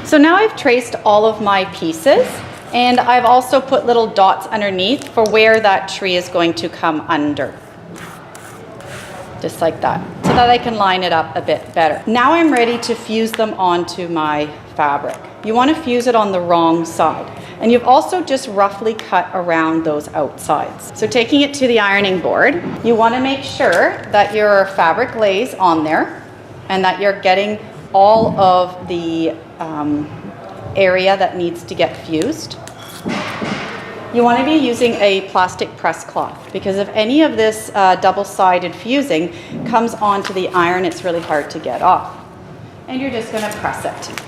So now I've traced all of my pieces, and I've also put little dots underneath for where that tree is going to come under. Just like that, so that I can line it up a bit better. Now I'm ready to fuse them onto my fabric. You want to fuse it on the wrong side. And you've also just roughly cut around those outsides. So taking it to the ironing board, you want to make sure that your fabric lays on there and that you're getting all of the area that needs to get fused. You want to be using a plastic press cloth, because if any of this double-sided fusing comes onto the iron, it's really hard to get off. And you're just going to press it.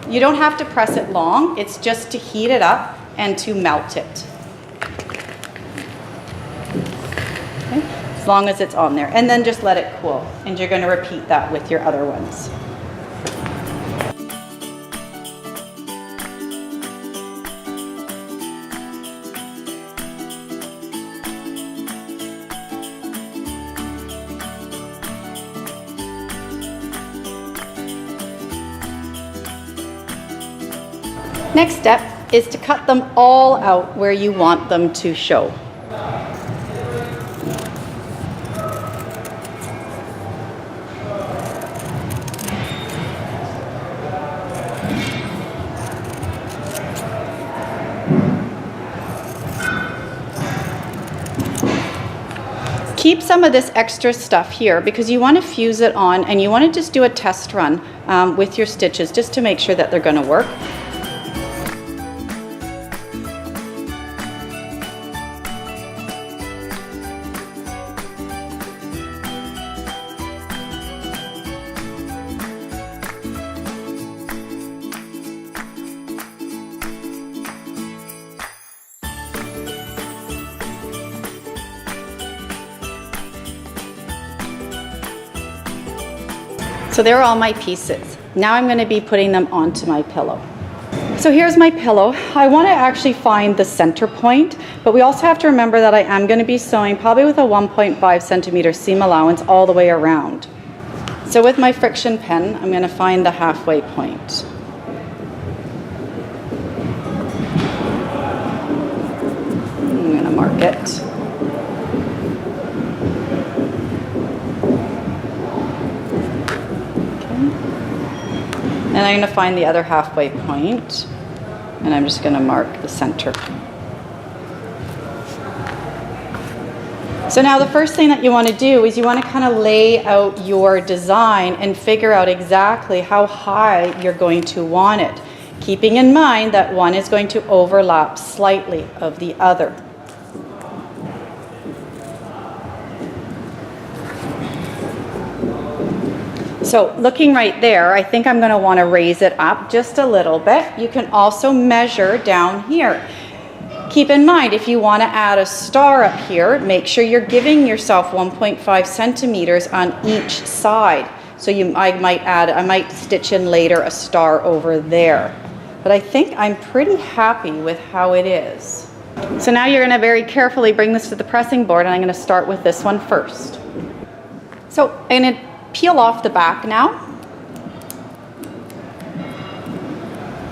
You don't have to press it long, it's just to heat it up and to melt it. Okay? As long as it's on there. And then just let it cool. And you're going to repeat that with your other ones. Next step is to cut them all out where you want them to show. Keep some of this extra stuff here because you want to fuse it on, and you want to just do a test run with your stitches just to make sure that they're going to work. So there are all my pieces. Now I'm going to be putting them onto my pillow. So here's my pillow. I want to actually find the center point, but we also have to remember that I am going to be sewing probably with a 1.5 centimeter seam allowance all the way around. So with my friction pen, I'm going to find the halfway point. I'm going to mark it. And I'm going to find the other halfway point, and I'm just going to mark the center. So now the first thing that you want to do is you want to kind of lay out your design and figure out exactly how high you're going to want it, keeping in mind that one is going to overlap slightly of the other. So looking right there, I think I'm going to want to raise it up just a little bit. You can also measure down here. Keep in mind, if you want to add a star up here, make sure you're giving yourself 1.5 centimeters on each side. So I might stitch in later a star over there. But I think I'm pretty happy with how it is. So now you're going to very carefully bring this to the pressing board, and I'm going to start with this one first. So I'm going to peel off the back now.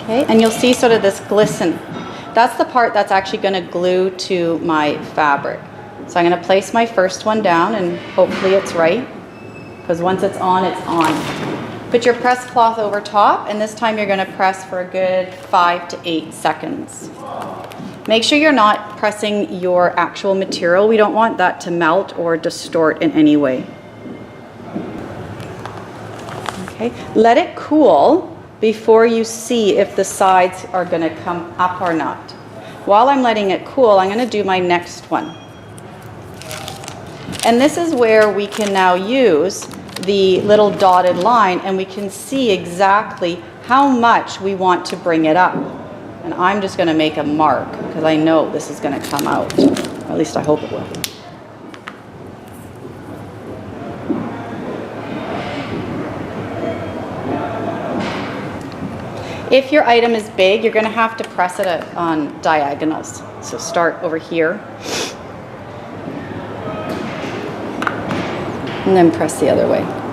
Okay, and you'll see sort of this glisten. That's the part that's actually going to glue to my fabric. So I'm going to place my first one down, and hopefully it's right, because once it's on, it's on. Put your press cloth over top, and this time you're going to press for a good 5 to 8 seconds. Make sure you're not pressing your actual material. We don't want that to melt or distort in any way. Okay, let it cool before you see if the sides are going to come up or not. While I'm letting it cool, I'm going to do my next one. And this is where we can now use the little dotted line, and we can see exactly how much we want to bring it up. And I'm just going to make a mark because I know this is going to come out. Or at least I hope it will. If your item is big, you're going to have to press it on diagonals. So start over here and then press the other way.